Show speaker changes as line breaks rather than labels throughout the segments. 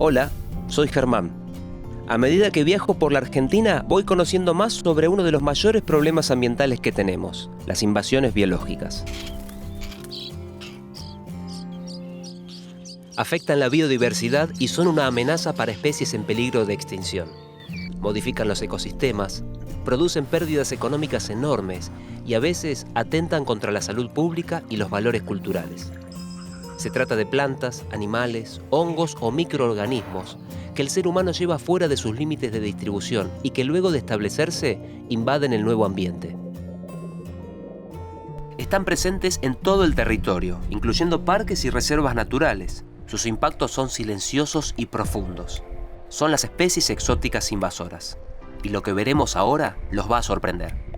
Hola, soy Germán. A medida que viajo por la Argentina, voy conociendo más sobre uno de los mayores problemas ambientales que tenemos, las invasiones biológicas. Afectan la biodiversidad y son una amenaza para especies en peligro de extinción. Modifican los ecosistemas, producen pérdidas económicas enormes y a veces atentan contra la salud pública y los valores culturales. Se trata de plantas, animales, hongos o microorganismos que el ser humano lleva fuera de sus límites de distribución y que luego de establecerse invaden el nuevo ambiente. Están presentes en todo el territorio, incluyendo parques y reservas naturales. Sus impactos son silenciosos y profundos. Son las especies exóticas invasoras. Y lo que veremos ahora los va a sorprender.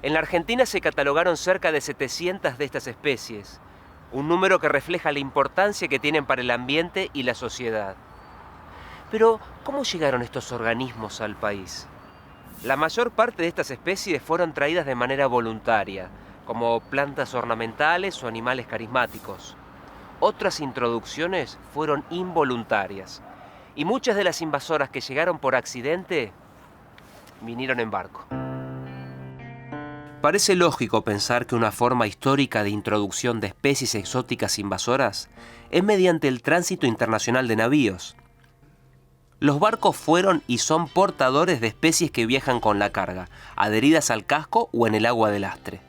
En la Argentina se catalogaron cerca de 700 de estas especies, un número que refleja la importancia que tienen para el ambiente y la sociedad. Pero, ¿cómo llegaron estos organismos al país? La mayor parte de estas especies fueron traídas de manera voluntaria, como plantas ornamentales o animales carismáticos. Otras introducciones fueron involuntarias, y muchas de las invasoras que llegaron por accidente vinieron en barco. Parece lógico pensar que una forma histórica de introducción de especies exóticas invasoras es mediante el tránsito internacional de navíos. Los barcos fueron y son portadores de especies que viajan con la carga, adheridas al casco o en el agua de lastre.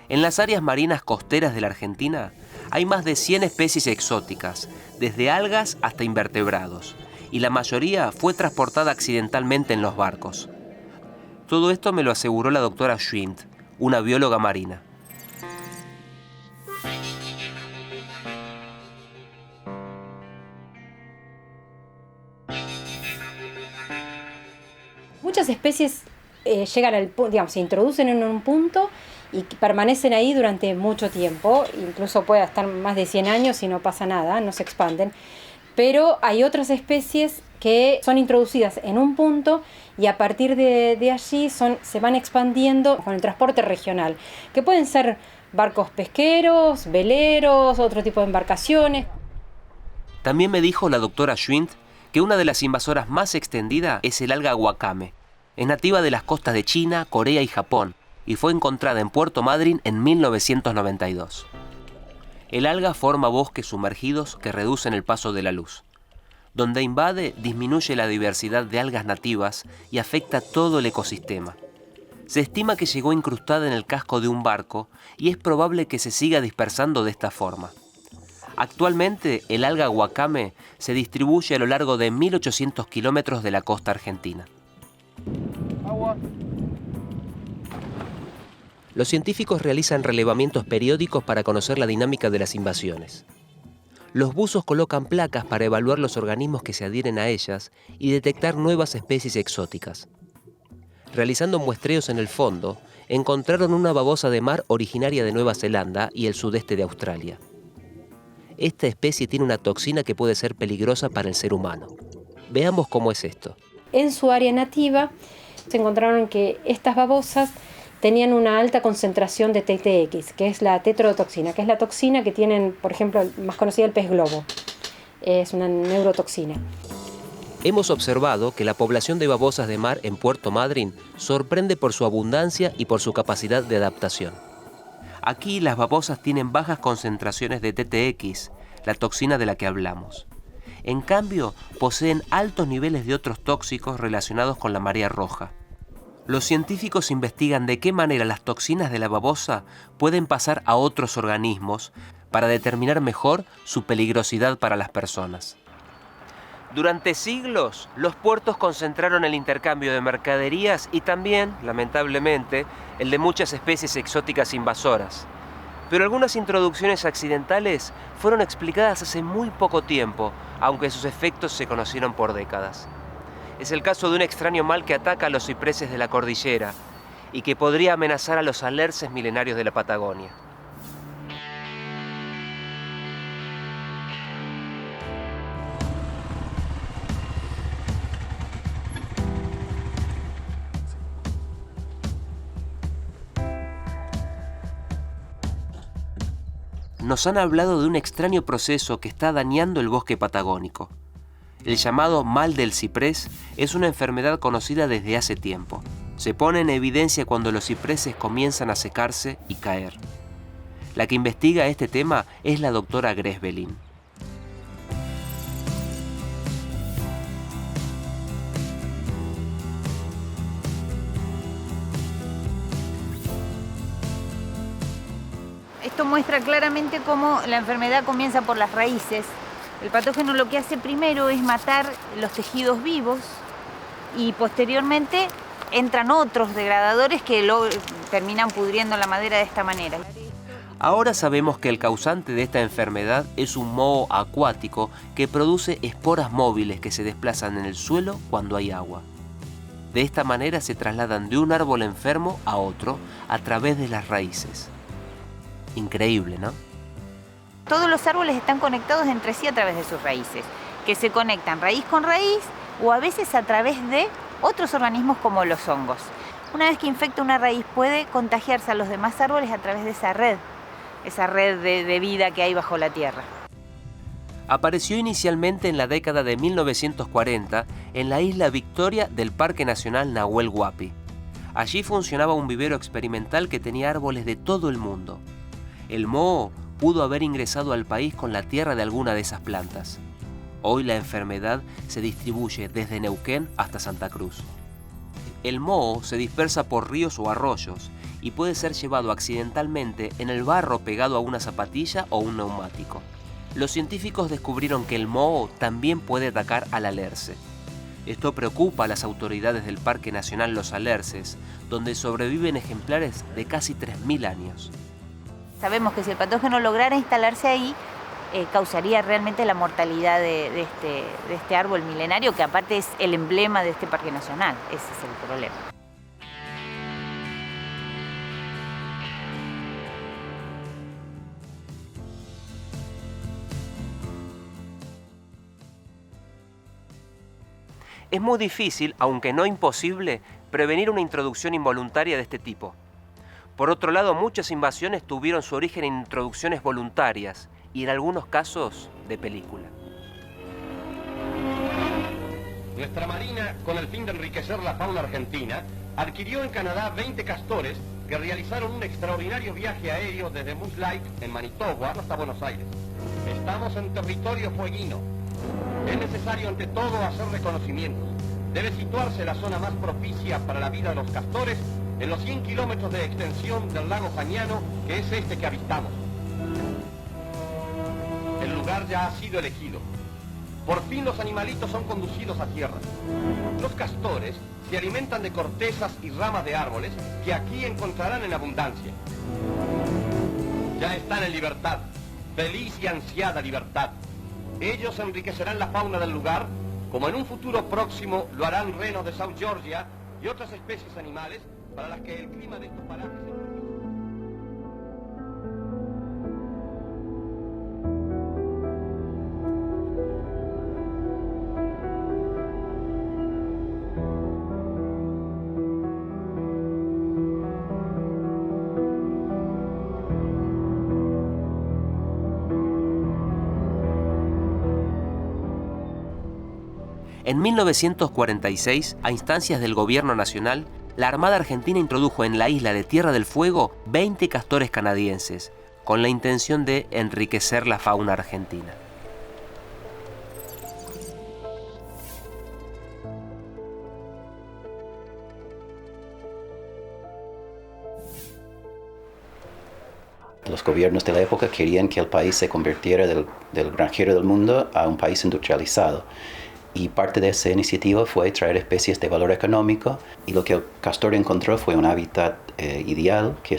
En las áreas marinas costeras de la Argentina hay más de 100 especies exóticas, desde algas hasta invertebrados, y la mayoría fue transportada accidentalmente en los barcos. Todo esto me lo aseguró la doctora Schwind, una bióloga marina.
Muchas especies llegan al punto, digamos, se introducen en un punto y permanecen ahí durante mucho tiempo, incluso puede estar más de 100 años y no pasa nada, no se expanden. Pero hay otras especies que son introducidas en un punto y a partir de allí se van expandiendo con el transporte regional, que pueden ser barcos pesqueros, veleros, otro tipo de embarcaciones.
También me dijo la doctora Schwind que una de las invasoras más extendidas es el alga wakame. Es nativa de las costas de China, Corea y Japón y fue encontrada en Puerto Madryn en 1992. El alga forma bosques sumergidos que reducen el paso de la luz. Donde invade, disminuye la diversidad de algas nativas y afecta todo el ecosistema. Se estima que llegó incrustada en el casco de un barco y es probable que se siga dispersando de esta forma. Actualmente, el alga wakame se distribuye a lo largo de 1.800 kilómetros de la costa argentina. Los científicos realizan relevamientos periódicos para conocer la dinámica de las invasiones. Los buzos colocan placas para evaluar los organismos que se adhieren a ellas y detectar nuevas especies exóticas. Realizando muestreos en el fondo, encontraron una babosa de mar originaria de Nueva Zelanda y el sudeste de Australia. Esta especie tiene una toxina que puede ser peligrosa para el ser humano. Veamos cómo es esto.
En su área nativa se encontraron que estas babosas tenían una alta concentración de TTX, que es la tetrodotoxina, que es la toxina que tienen, por ejemplo, más conocida el pez globo. Es una neurotoxina.
Hemos observado que la población de babosas de mar en Puerto Madryn sorprende por su abundancia y por su capacidad de adaptación. Aquí las babosas tienen bajas concentraciones de TTX, la toxina de la que hablamos. En cambio, poseen altos niveles de otros tóxicos relacionados con la marea roja. Los científicos investigan de qué manera las toxinas de la babosa pueden pasar a otros organismos para determinar mejor su peligrosidad para las personas. Durante siglos, los puertos concentraron el intercambio de mercaderías y también, lamentablemente, el de muchas especies exóticas invasoras. Pero algunas introducciones accidentales fueron explicadas hace muy poco tiempo, aunque sus efectos se conocieron por décadas. Es el caso de un extraño mal que ataca a los cipreses de la cordillera y que podría amenazar a los alerces milenarios de la Patagonia. Nos han hablado de un extraño proceso que está dañando el bosque patagónico. El llamado mal del ciprés es una enfermedad conocida desde hace tiempo. Se pone en evidencia cuando los cipreses comienzan a secarse y caer. La que investiga este tema es la doctora Grace Belin.
Esto muestra claramente cómo la enfermedad comienza por las raíces. El patógeno lo que hace primero es matar los tejidos vivos y posteriormente entran otros degradadores que luego terminan pudriendo la madera de esta manera.
Ahora sabemos que el causante de esta enfermedad es un moho acuático que produce esporas móviles que se desplazan en el suelo cuando hay agua. De esta manera se trasladan de un árbol enfermo a otro a través de las raíces. Increíble, ¿no?
Todos los árboles están conectados entre sí a través de sus raíces, que se conectan raíz con raíz o a veces a través de otros organismos como los hongos. Una vez que infecta una raíz puede contagiarse a los demás árboles a través de esa red de vida que hay bajo la tierra.
Apareció inicialmente en la década de 1940 en la isla Victoria del Parque Nacional Nahuel Huapi. Allí funcionaba un vivero experimental que tenía árboles de todo el mundo. El moho pudo haber ingresado al país con la tierra de alguna de esas plantas. Hoy la enfermedad se distribuye desde Neuquén hasta Santa Cruz. El moho se dispersa por ríos o arroyos y puede ser llevado accidentalmente en el barro pegado a una zapatilla o un neumático. Los científicos descubrieron que el moho también puede atacar al alerce. Esto preocupa a las autoridades del Parque Nacional Los Alerces, donde sobreviven ejemplares de casi 3.000 años.
Sabemos que si el patógeno lograra instalarse ahí, causaría realmente la mortalidad de este árbol milenario, que aparte es el emblema de este parque nacional. Ese es el problema.
Es muy difícil, aunque no imposible, prevenir una introducción involuntaria de este tipo. Por otro lado, muchas invasiones tuvieron su origen en introducciones voluntarias y en algunos casos de película.
Nuestra Marina, con el fin de enriquecer la fauna argentina, adquirió en Canadá 20 castores que realizaron un extraordinario viaje aéreo desde Moose Lake, en Manitoba, hasta Buenos Aires. Estamos en territorio fueguino. Es necesario ante todo hacer reconocimientos. Debe situarse la zona más propicia para la vida de los castores en los 100 kilómetros de extensión del lago Fañano, que es este que avistamos. El lugar ya ha sido elegido. Por fin los animalitos son conducidos a tierra. Los castores se alimentan de cortezas y ramas de árboles que aquí encontrarán en abundancia. Ya están en libertad, feliz y ansiada libertad. Ellos enriquecerán la fauna del lugar, como en un futuro próximo lo harán renos de South Georgia y otras especies animales para las que el clima de estos parajes es propicio.
En 1946, a instancias del gobierno nacional, la Armada Argentina introdujo en la isla de Tierra del Fuego 20 castores canadienses, con la intención de enriquecer la fauna argentina.
Los gobiernos de la época querían que el país se convirtiera del granjero del mundo a un país industrializado. Y parte de esa iniciativa fue traer especies de valor económico, y lo que el castor encontró fue un hábitat ideal que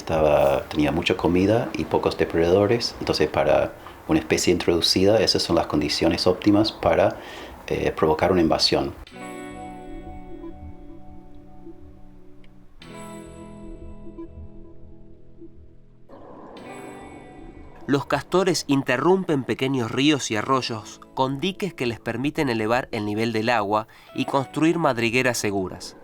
tenía mucha comida y pocos depredadores. Entonces, para una especie introducida, esas son las condiciones óptimas para provocar una invasión.
Los castores interrumpen pequeños ríos y arroyos con diques que les permiten elevar el nivel del agua y construir madrigueras seguras.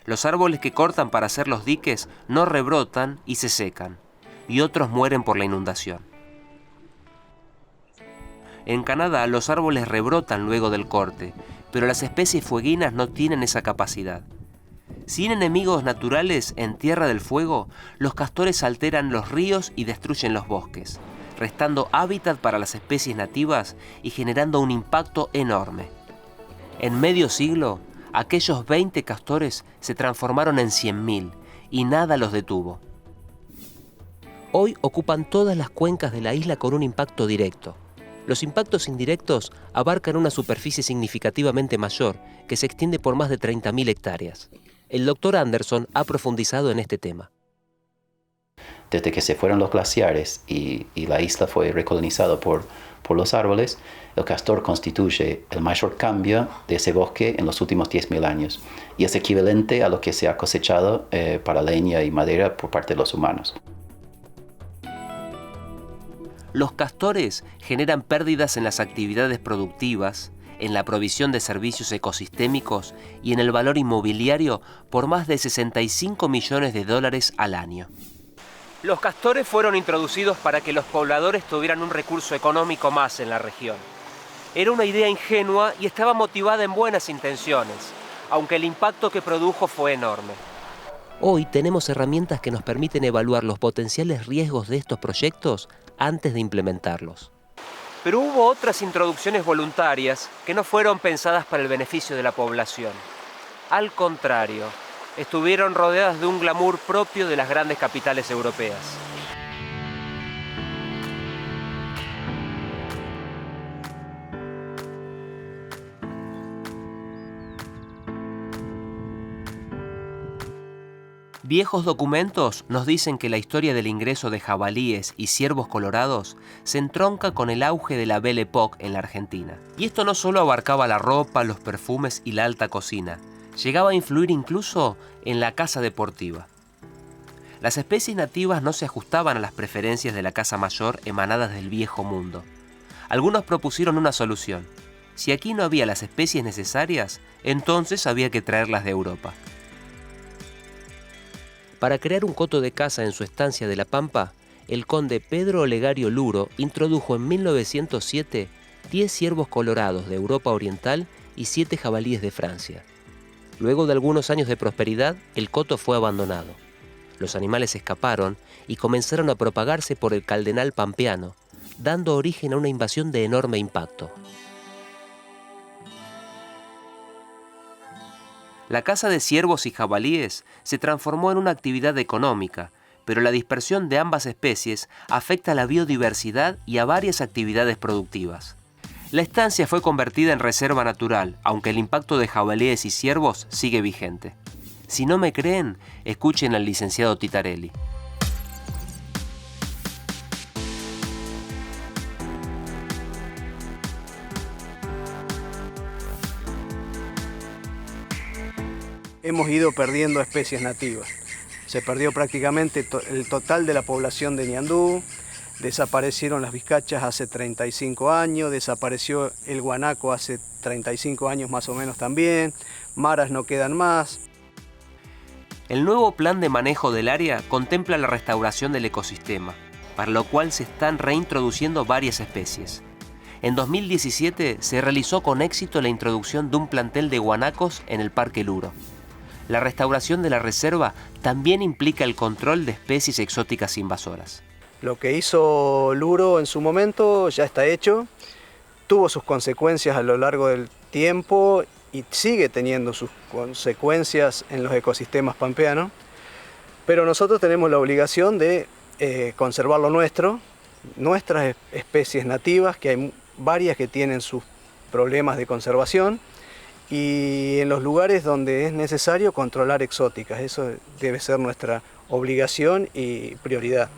Los árboles que cortan para hacer los diques no rebrotan y se secan, y otros mueren por la inundación. En Canadá los árboles rebrotan luego del corte, pero las especies fueguinas no tienen esa capacidad. Sin enemigos naturales en Tierra del Fuego, los castores alteran los ríos y destruyen los bosques, restando hábitat para las especies nativas y generando un impacto enorme. En medio siglo, aquellos 20 castores se transformaron en 100.000 y nada los detuvo. Hoy ocupan todas las cuencas de la isla con un impacto directo. Los impactos indirectos abarcan una superficie significativamente mayor, que se extiende por más de 30.000 hectáreas. El doctor Anderson ha profundizado en este tema.
Desde que se fueron los glaciares y la isla fue recolonizada por los árboles, el castor constituye el mayor cambio de ese bosque en los últimos 10.000 años, y es equivalente a lo que se ha cosechado para leña y madera por parte de los humanos.
Los castores generan pérdidas en las actividades productivas, en la provisión de servicios ecosistémicos y en el valor inmobiliario por más de $65 millones al año. Los castores fueron introducidos para que los pobladores tuvieran un recurso económico más en la región. Era una idea ingenua y estaba motivada en buenas intenciones, aunque el impacto que produjo fue enorme. Hoy tenemos herramientas que nos permiten evaluar los potenciales riesgos de estos proyectos antes de implementarlos. Pero hubo otras introducciones voluntarias que no fueron pensadas para el beneficio de la población. Al contrario, estuvieron rodeadas de un glamour propio de las grandes capitales europeas. Viejos documentos nos dicen que la historia del ingreso de jabalíes y ciervos colorados se entronca con el auge de la Belle Époque en la Argentina. Y esto no solo abarcaba la ropa, los perfumes y la alta cocina, llegaba a influir incluso en la caza deportiva. Las especies nativas no se ajustaban a las preferencias de la caza mayor emanadas del viejo mundo. Algunos propusieron una solución. Si aquí no había las especies necesarias, entonces había que traerlas de Europa. Para crear un coto de caza en su estancia de La Pampa, el conde Pedro Olegario Luro introdujo en 1907 10 ciervos colorados de Europa Oriental y 7 jabalíes de Francia. Luego de algunos años de prosperidad, el coto fue abandonado. Los animales escaparon y comenzaron a propagarse por el Caldenal Pampeano, dando origen a una invasión de enorme impacto. La caza de ciervos y jabalíes se transformó en una actividad económica, pero la dispersión de ambas especies afecta a la biodiversidad y a varias actividades productivas. La estancia fue convertida en reserva natural, aunque el impacto de jabalíes y ciervos sigue vigente. Si no me creen, escuchen al licenciado Titarelli.
Hemos ido perdiendo especies nativas. Se perdió prácticamente el total de la población de ñandú, desaparecieron las vizcachas hace 35 años, desapareció el guanaco hace 35 años más o menos también, maras no quedan más.
El nuevo plan de manejo del área contempla la restauración del ecosistema, para lo cual se están reintroduciendo varias especies. En 2017 se realizó con éxito la introducción de un plantel de guanacos en el Parque Luro. La restauración de la reserva también implica el control de especies exóticas invasoras.
Lo que hizo Luro en su momento ya está hecho, tuvo sus consecuencias a lo largo del tiempo y sigue teniendo sus consecuencias en los ecosistemas pampeanos, pero nosotros tenemos la obligación de conservar lo nuestro, nuestras especies nativas, que hay varias que tienen sus problemas de conservación, y en los lugares donde es necesario controlar exóticas. Eso debe ser nuestra obligación y prioridad.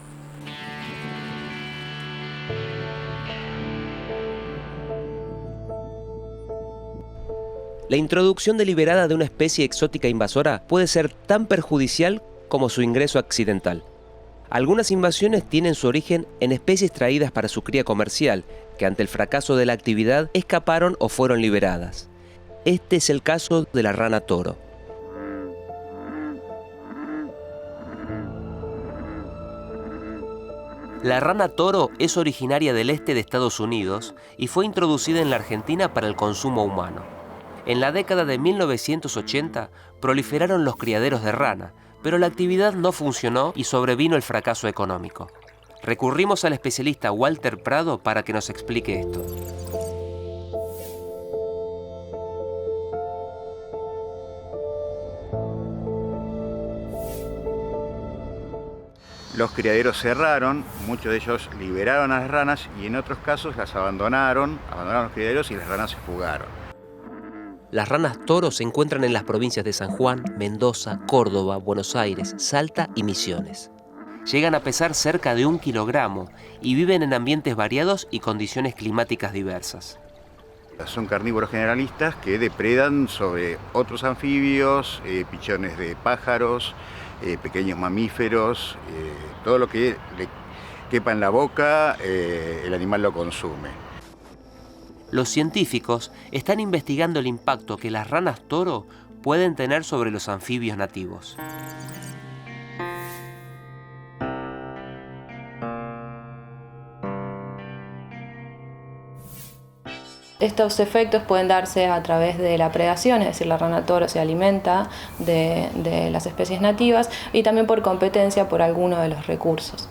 La introducción deliberada de una especie exótica invasora puede ser tan perjudicial como su ingreso accidental. Algunas invasiones tienen su origen en especies traídas para su cría comercial, que ante el fracaso de la actividad escaparon o fueron liberadas. Este es el caso de la rana toro. La rana toro es originaria del este de Estados Unidos y fue introducida en la Argentina para el consumo humano. En la década de 1980 proliferaron los criaderos de rana, pero la actividad no funcionó y sobrevino el fracaso económico. Recurrimos al especialista Walter Prado para que nos explique esto.
Los criaderos cerraron, muchos de ellos liberaron a las ranas y en otros casos las abandonaron los criaderos y las ranas se fugaron.
Las ranas toro se encuentran en las provincias de San Juan, Mendoza, Córdoba, Buenos Aires, Salta y Misiones. Llegan a pesar cerca de 1 kilogramo y viven en ambientes variados y condiciones climáticas diversas.
Son carnívoros generalistas que depredan sobre otros anfibios, pichones de pájaros, pequeños mamíferos, todo lo que le quepa en la boca, el animal lo consume.
Los científicos están investigando el impacto que las ranas toro pueden tener sobre los anfibios nativos.
Estos efectos pueden darse a través de la predación, es decir, la rana toro se alimenta de las especies nativas, y también por competencia por alguno de los recursos.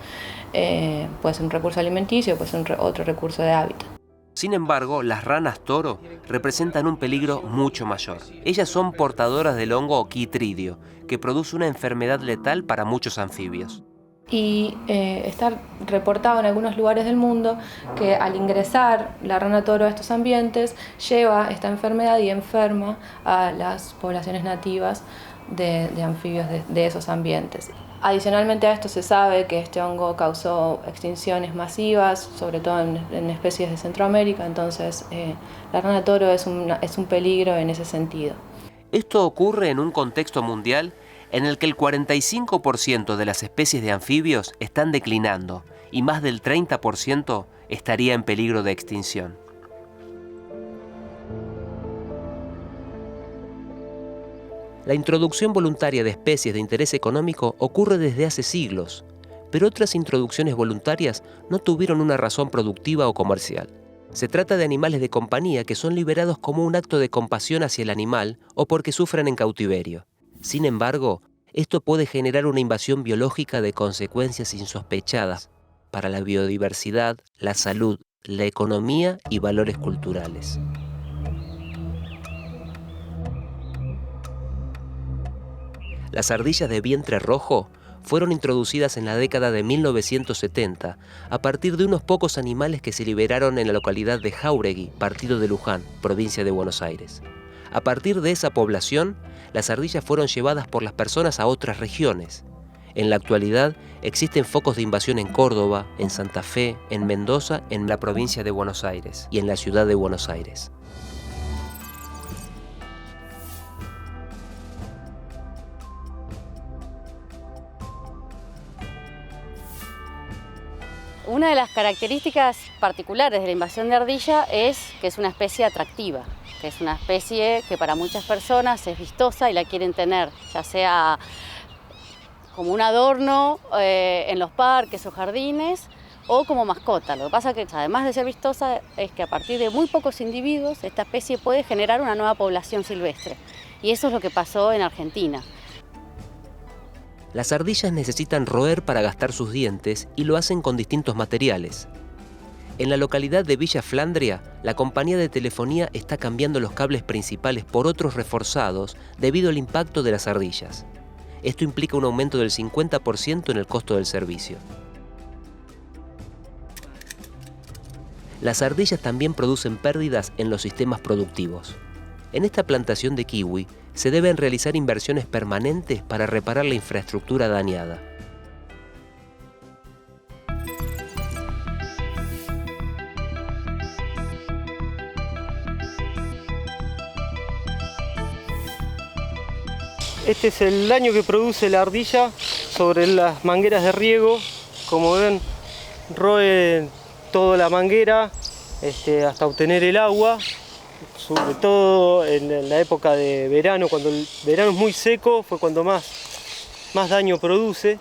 Puede ser un recurso alimenticio, puede ser otro recurso de hábitat.
Sin embargo, las ranas toro representan un peligro mucho mayor. Ellas son portadoras del hongo Chytridio, que produce una enfermedad letal para muchos anfibios.
Y está reportado en algunos lugares del mundo que al ingresar la rana toro a estos ambientes lleva esta enfermedad y enferma a las poblaciones nativas de anfibios de esos ambientes. Adicionalmente a esto se sabe que este hongo causó extinciones masivas, sobre todo en especies de Centroamérica, entonces la rana toro es un peligro en ese sentido.
Esto ocurre en un contexto mundial en el que el 45% de las especies de anfibios están declinando y más del 30% estaría en peligro de extinción. La introducción voluntaria de especies de interés económico ocurre desde hace siglos, pero otras introducciones voluntarias no tuvieron una razón productiva o comercial. Se trata de animales de compañía que son liberados como un acto de compasión hacia el animal o porque sufren en cautiverio. Sin embargo, esto puede generar una invasión biológica de consecuencias insospechadas para la biodiversidad, la salud, la economía y valores culturales. Las ardillas de vientre rojo fueron introducidas en la década de 1970 a partir de unos pocos animales que se liberaron en la localidad de Jáuregui, partido de Luján, provincia de Buenos Aires. A partir de esa población, las ardillas fueron llevadas por las personas a otras regiones. En la actualidad existen focos de invasión en Córdoba, en Santa Fe, en Mendoza, en la provincia de Buenos Aires y en la ciudad de Buenos Aires.
Una de las características particulares de la invasión de ardilla es que es una especie atractiva, que es una especie que para muchas personas es vistosa y la quieren tener, ya sea como un adorno en los parques o jardines o como mascota. Lo que pasa es que además de ser vistosa es que a partir de muy pocos individuos esta especie puede generar una nueva población silvestre, y eso es lo que pasó en Argentina.
Las ardillas necesitan roer para gastar sus dientes y lo hacen con distintos materiales. En la localidad de Villa Flandria, la compañía de telefonía está cambiando los cables principales por otros reforzados debido al impacto de las ardillas. Esto implica un aumento del 50% en el costo del servicio. las ardillas también producen pérdidas en los sistemas productivos. En esta plantación de kiwi se deben realizar inversiones permanentes para reparar la infraestructura dañada.
Este es el daño que produce la ardilla sobre las mangueras de riego. Como ven, roe toda la manguera hasta obtener el agua, sobre todo en la época de verano, cuando el verano es muy seco, fue cuando más daño produce.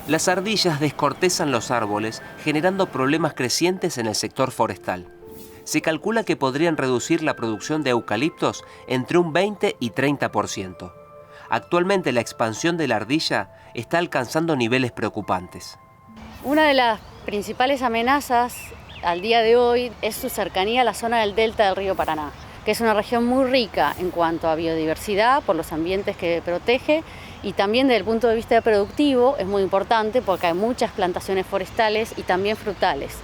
Las ardillas descortezan los árboles, generando problemas crecientes en el sector forestal. Se calcula que podrían reducir la producción de eucaliptos entre un 20 y 30%. Actualmente la expansión de la ardilla está alcanzando niveles preocupantes.
Una de las principales amenazas al día de hoy es su cercanía a la zona del delta del río Paraná, que es una región muy rica en cuanto a biodiversidad por los ambientes que protege, y también desde el punto de vista productivo es muy importante porque hay muchas plantaciones forestales y también frutales.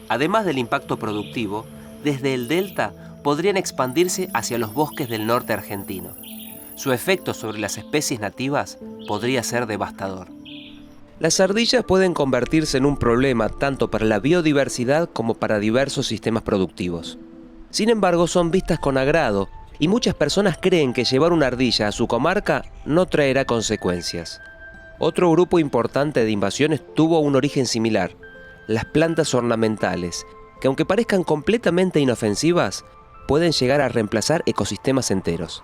Además del impacto productivo, desde el delta podrían expandirse hacia los bosques del norte argentino. Su efecto sobre las especies nativas podría ser devastador. Las ardillas pueden convertirse en un problema tanto para la biodiversidad como para diversos sistemas productivos. Sin embargo, son vistas con agrado y muchas personas creen que llevar una ardilla a su comarca no traerá consecuencias. Otro grupo importante de invasiones tuvo un origen similar: las plantas ornamentales, que aunque parezcan completamente inofensivas, pueden llegar a reemplazar ecosistemas enteros.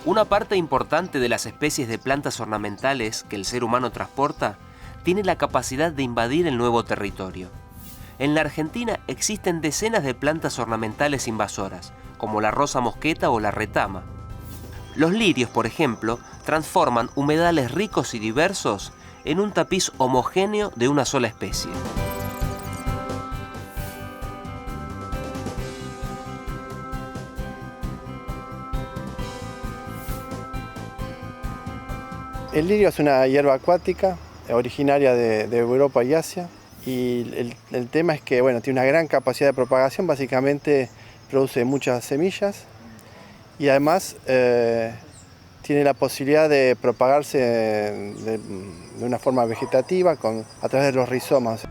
Una parte importante de las especies de plantas ornamentales que el ser humano transporta tiene la capacidad de invadir el nuevo territorio. En la Argentina existen decenas de plantas ornamentales invasoras, como la rosa mosqueta o la retama. Los lirios, por ejemplo, transforman humedales ricos y diversos en un tapiz homogéneo de una sola especie.
El lirio es una hierba acuática originaria de Europa y Asia, y el tema es que tiene una gran capacidad de propagación. Básicamente produce muchas semillas y además tiene la posibilidad de propagarse de una forma vegetativa a través de los rizomas.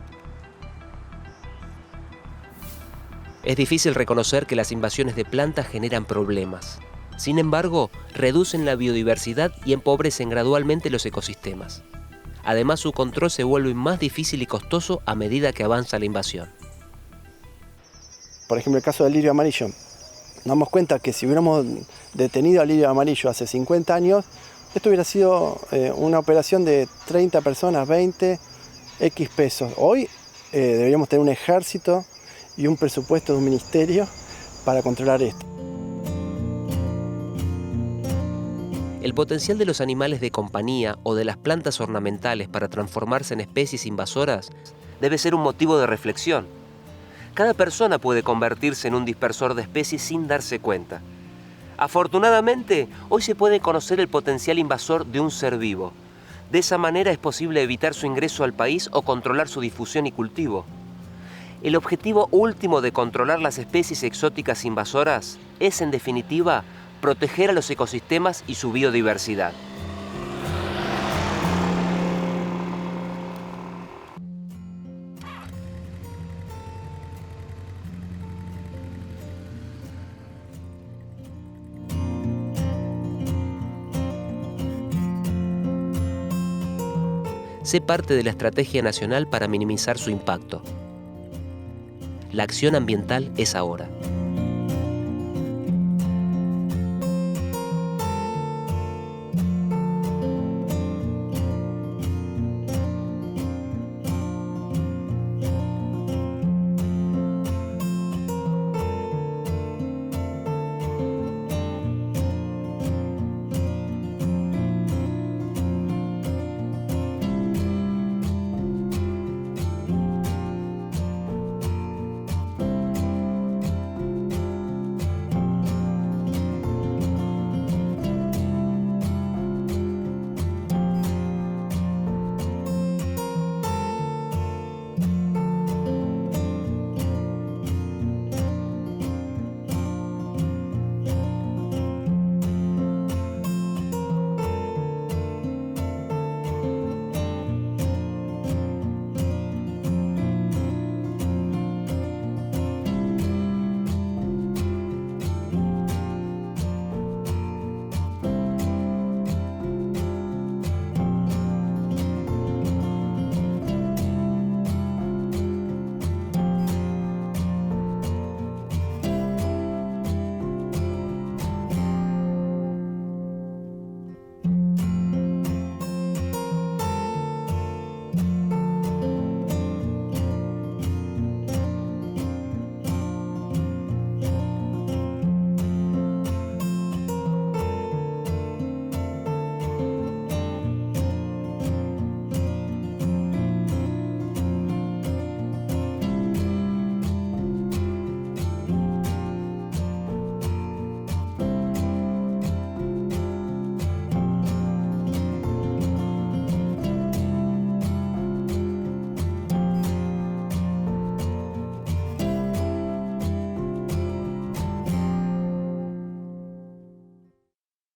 Es difícil reconocer que las invasiones de plantas generan problemas. Sin embargo, reducen la biodiversidad y empobrecen gradualmente los ecosistemas. Además, su control se vuelve más difícil y costoso a medida que avanza la invasión.
Por ejemplo, el caso del lirio amarillo. Nos damos cuenta que si hubiéramos detenido al lirio amarillo hace 50 años, esto hubiera sido una operación de 30 personas, 20, X pesos. Hoy deberíamos tener un ejército y un presupuesto de un ministerio para controlar esto.
El potencial de los animales de compañía o de las plantas ornamentales para transformarse en especies invasoras debe ser un motivo de reflexión. Cada persona puede convertirse en un dispersor de especies sin darse cuenta. Afortunadamente, hoy se puede conocer el potencial invasor de un ser vivo. De esa manera es posible evitar su ingreso al país o controlar su difusión y cultivo. El objetivo último de controlar las especies exóticas invasoras es, en definitiva, proteger a los ecosistemas y su biodiversidad. Sé parte de la estrategia nacional para minimizar su impacto. La acción ambiental es ahora.